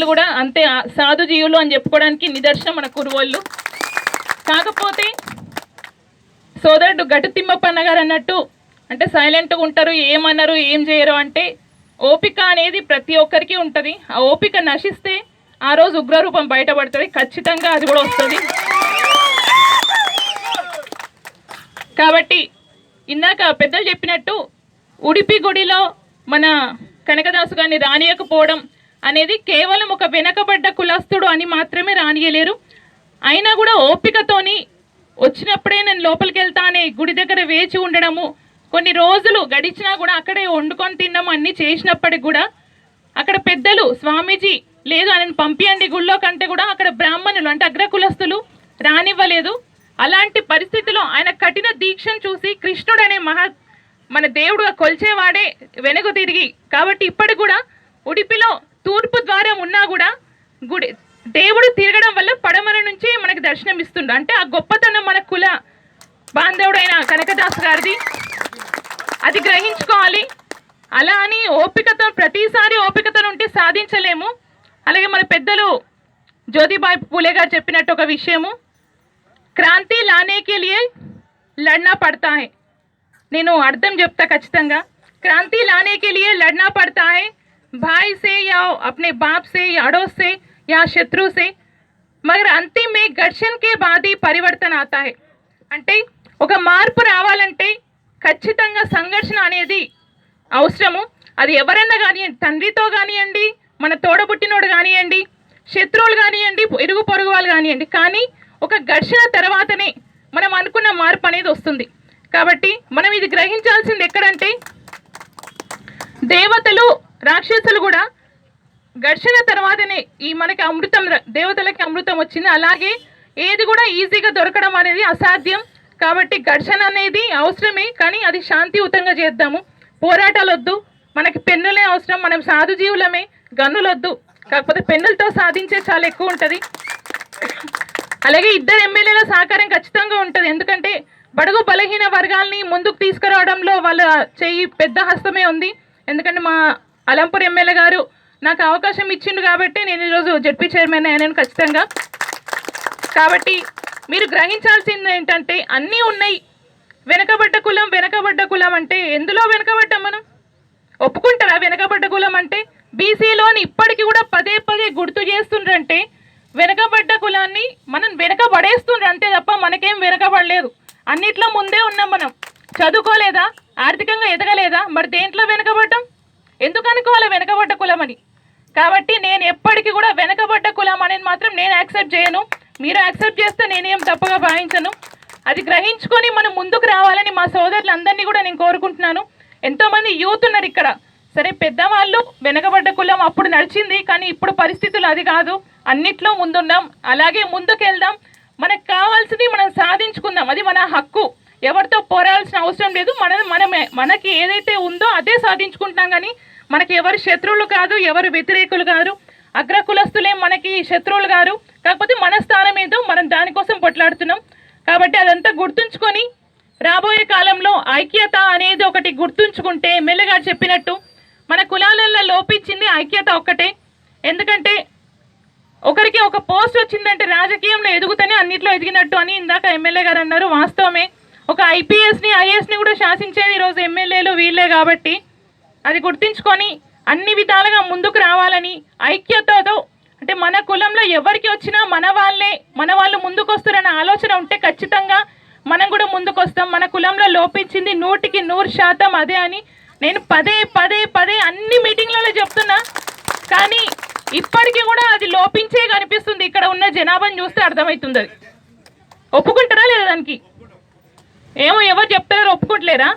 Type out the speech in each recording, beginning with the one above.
కూడా అంతే సాధు జీవులు అని చెప్పుకోవడానికి నిదర్శనం మన కురువోళ్ళు. కాకపోతే సోదరుడు గట్టు తిమ్మప్పన్న గారు అన్నట్టు అంటే సైలెంట్గా ఉంటారు, ఏమన్నారు ఏం చేయరు అంటే ఓపిక అనేది ప్రతి ఒక్కరికి ఉంటుంది. ఆ ఓపిక నశిస్తే ఆ రోజు ఉగ్రరూపం బయటపడుతుంది, ఖచ్చితంగా అది కూడా వస్తుంది. కాబట్టి ఇందాక పెద్దలు చెప్పినట్టు ఉడిపి గుడిలో మన కనకదాసు గారిని రానియకపోవడం అనేది కేవలం ఒక వెనకబడ్డ కులస్తుడు అని మాత్రమే రానియలేరు. అయినా కూడా ఓపికతోని వచ్చినప్పుడే నేను లోపలికి వెళ్తా అనే గుడి దగ్గర వేచి ఉండడము, కొన్ని రోజులు గడిచినా కూడా అక్కడే వండుకొని తినడం అన్నీ చేసినప్పటికి కూడా అక్కడ పెద్దలు స్వామీజీ లేదు ఆయన పంపియండి గుళ్ళో కంటే కూడా అక్కడ బ్రాహ్మణులు అంటే అగ్రకులస్తులు రానివ్వలేదు. అలాంటి పరిస్థితిలో ఆయన కఠిన దీక్షను చూసి కృష్ణుడు అనే మన దేవుడుగా కొల్చేవాడే వెనుక తిరిగి, కాబట్టి ఇప్పటికి కూడా ఉడిపిలో తూర్పు ద్వారం ఉన్నా కూడా గుడి దేవుడు తిరగడం వల్ల పడమర నుంచి మనకి దర్శనం ఇస్తుండు. అంటే ఆ గొప్పతనం మన కుల బాంధవుడైన కనకదాస్ గారిది, అది గ్రహించుకోవాలి. అలా అని ఓపికతో ప్రతిసారి ఓపికతో ఉంటే సాధించలేము. అలాగే మన పెద్దలు జ్యోతిబాయి పూలే గారు చెప్పినట్టు ఒక విషయము, క్రాంతి లానే కే లియే లడ్నా పడతా హై. నేను అర్థం చెప్తా ఖచ్చితంగా. क्रांति लाने के लिए लड़ना पड़ता है, भाई से या अपने बाप से या अड़ोस से या शत्रु से, मगर अंतिम में घर्षण के बाद ही परिवर्तन आता है. అంటే ఒక మార్పు రావాలంటే ఖచ్చితంగా సంఘర్షణ అనేది అవసరము. అది ఎవరైనా కానివ్వండి, తండ్రితో కానివ్వండి, మన తోడబుట్టినోడు కానివ్వండి, శత్రువులు కానివ్వండి, ఇరుగు పొరుగు వాళ్ళు కానివ్వండి, కానీ ఒక ఘర్షణ తర్వాతనే మనం అనుకున్న మార్పు అనేది వస్తుంది. కాబట్టి మనం ఇది గ్రహించాల్సింది ఎక్కడంటే దేవతలు రాక్షసులు కూడా ఘర్షణ తర్వాతనే ఈ మనకి అమృతం, దేవతలకి అమృతం వచ్చింది. అలాగే ఏది కూడా ఈజీగా దొరకడం అనేది అసాధ్యం. కాబట్టి ఘర్షణ అనేది అవసరమే, కానీ అది శాంతియుతంగా చేద్దాము. పోరాటాలు వద్దు, మనకి పెన్నులే అవసరం. మనం సాధు జీవులమే, గన్నులొద్దు. కాకపోతే పెన్నులతో సాధించే చాలా ఎక్కువ ఉంటుంది. అలాగే ఇద్దరు ఎమ్మెల్యేల సహకారం ఖచ్చితంగా ఉంటుంది. ఎందుకంటే బడుగు బలహీన వర్గాల్ని ముందుకు తీసుకురావడంలో వాళ్ళ చెయ్యి పెద్ద హస్తమే ఉంది. ఎందుకంటే మా అలంపూర్ ఎమ్మెల్యే గారు నాకు అవకాశం ఇచ్చిండు కాబట్టి నేను ఈరోజు జడ్పీ చైర్మన్ అయినాను ఖచ్చితంగా. కాబట్టి మీరు గ్రహించాల్సింది ఏంటంటే అన్నీ ఉన్నాయి. వెనకబడ్డ కులం అంటే ఎందులో వెనకబడ్డాం మనం? ఒప్పుకుంటారా వెనకబడ్డ కులం అంటే? బీసీలోని ఇప్పటికీ కూడా పదే పదే గుర్తు చేస్తుండ్రంటే వెనకబడ్డ కులాన్ని మనం వెనకబడేస్తుండ్రు అంతే తప్ప మనకేం వెనకబడలేదు. అన్నిట్లో ముందే ఉన్నాం. మనం చదువుకోలేదా, ఆర్థికంగా ఎదగలేదా, మరి దేంట్లో వెనకబడ్డాం? ఎందుకు అనుకోవాలి వెనకబడ్డ కులం అని? కాబట్టి నేను ఎప్పటికీ కూడా వెనకబడ్డ కులం అనేది మాత్రం నేను యాక్సెప్ట్ చేయను. మీరు యాక్సెప్ట్ చేస్తే నేనేం తప్పుగా భావించను. అది గ్రహించుకొని మనం ముందుకు రావాలని మా సోదరులందరినీ కూడా నేను కోరుకుంటున్నాను. ఎంతోమంది యూత్ ఉన్నారు ఇక్కడ. సరే పెద్దవాళ్ళు వెనకబడ్డ కులం అప్పుడు నడిచింది, కానీ ఇప్పుడు పరిస్థితులు అది కాదు. అన్నిట్లో ముందున్నాం, అలాగే ముందుకెళ్దాం. మనకు కావాల్సింది మనం సాధించుకుందాం, అది మన హక్కు. ఎవరితో పోరాడాల్సిన అవసరం లేదు. మనకి ఏదైతే ఉందో అదే సాధించుకుంటాం. కానీ మనకి ఎవరు శత్రువులు కాదు, ఎవరు వ్యతిరేకులు కాదు. అగ్రకులస్తులే మనకి శత్రువులు కాదు. కాకపోతే మన స్థానం ఏదో మనం దానికోసం కొట్లాడుతున్నాం. కాబట్టి అదంతా గుర్తుంచుకొని రాబోయే కాలంలో ఐక్యత అనేది ఒకటి గుర్తుంచుకుంటే, ఎమ్మెల్యే గారు చెప్పినట్టు మన కులాలలో లోపించింది ఐక్యత ఒక్కటే. ఎందుకంటే ఒకరికి ఒక పోస్ట్ వచ్చిందంటే రాజకీయంలో ఎదుగుతూనే అన్నిట్లో ఎదిగినట్టు అని ఇందాక ఎమ్మెల్యే గారు అన్నారు. వాస్తవమే. ఒక ఐపీఎస్ని ఐఏఎస్ని కూడా శాసించేది ఈరోజు ఎమ్మెల్యేలు వీళ్ళే. కాబట్టి అది గుర్తించుకొని అన్ని విధాలుగా ముందుకు రావాలని ఐక్యతతో, అంటే మన కులంలో ఎవరికి వచ్చినా మన వాళ్ళు ముందుకు వస్తారన్న ఆలోచన ఉంటే ఖచ్చితంగా మనం కూడా ముందుకు వస్తాం. మన కులంలో లోపించింది 100% అదే అని నేను పదే పదే పదే అన్ని మీటింగ్లలో చెప్తున్నా. కానీ ఇప్పటికీ కూడా అది లోపించే కనిపిస్తుంది. ఇక్కడ ఉన్న జనాభాని చూస్తే అర్థమవుతుంది. అది ఒప్పుకుంటారా లేదా? దానికి ఏమో ఎవరు చెప్తారో ఒప్పుకుంటలేరా?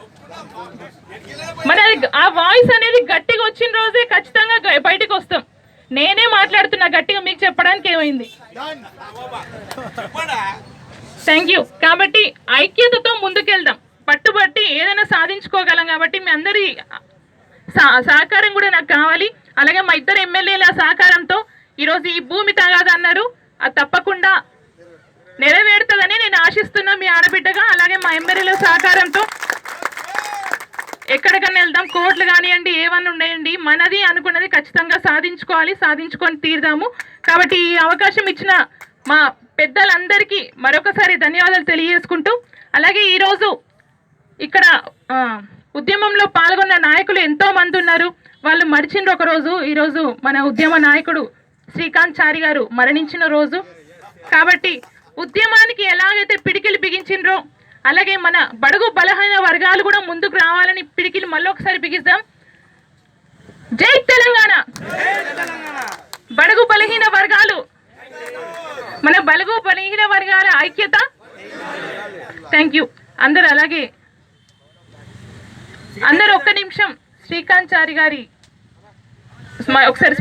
మరి అది ఆ వాయిస్ అనేది గట్టిగా వచ్చిన రోజే ఖచ్చితంగా బయటకు వస్తాం. నేనే మాట్లాడుతున్నా గట్టిగా, మీకు చెప్పడానికి ఏమైంది? Thank you. కాబట్టి ఐక్యతతో ముందుకెళ్దాం, పట్టుబట్టి ఏదైనా సాధించుకోగలం. కాబట్టి మీ అందరి సహకారం కూడా నాకు కావాలి. అలాగే మా ఇద్దరు ఎమ్మెల్యేల సహకారంతో ఈరోజు ఈ భూమి తగాదా అన్నారు, అది తప్పకుండా నెరవేరుతుందని నేను ఆశిస్తున్నా మీ ఆడబిడ్డగా. అలాగే మా ఎమ్మెల్యేల సహకారంతో ఎక్కడికన్నా వెళ్దాం, కోర్టులు కానివ్వండి, ఏమన్నా ఉన్నాయండి, మనది అనుకున్నది ఖచ్చితంగా సాధించుకోవాలి, సాధించుకొని తీరుదాము. కాబట్టి ఈ అవకాశం ఇచ్చిన మా పెద్దలందరికీ మరొకసారి ధన్యవాదాలు తెలియజేసుకుంటూ, అలాగే ఈరోజు ఇక్కడ ఉద్యమంలో పాల్గొన్న నాయకులు ఎంతో మంది ఉన్నారు. వాళ్ళు మరిచిండ్రు ఒకరోజు. ఈరోజు మన ఉద్యమ నాయకుడు శ్రీకాంత్ చారి గారు మరణించిన రోజు. కాబట్టి ఉద్యమానికి ఎలాగైతే పిడికిలు బిగించిండ్రో అలాగే మన బడుగు బలహీన వర్గాలు కూడా ముందుకు రావాలని పిడికిలు మళ్ళొకసారి బిగిద్దాం. జై తెలంగాణ. బడుగు బలహీన వర్గాలు, మన బడుగు బలహీన వర్గాల ఐక్యత. థ్యాంక్ యూ అందరూ. అలాగే అందరూ ఒక్క నిమిషం శ్రీకాంత్ చారి గారి ఒకసారి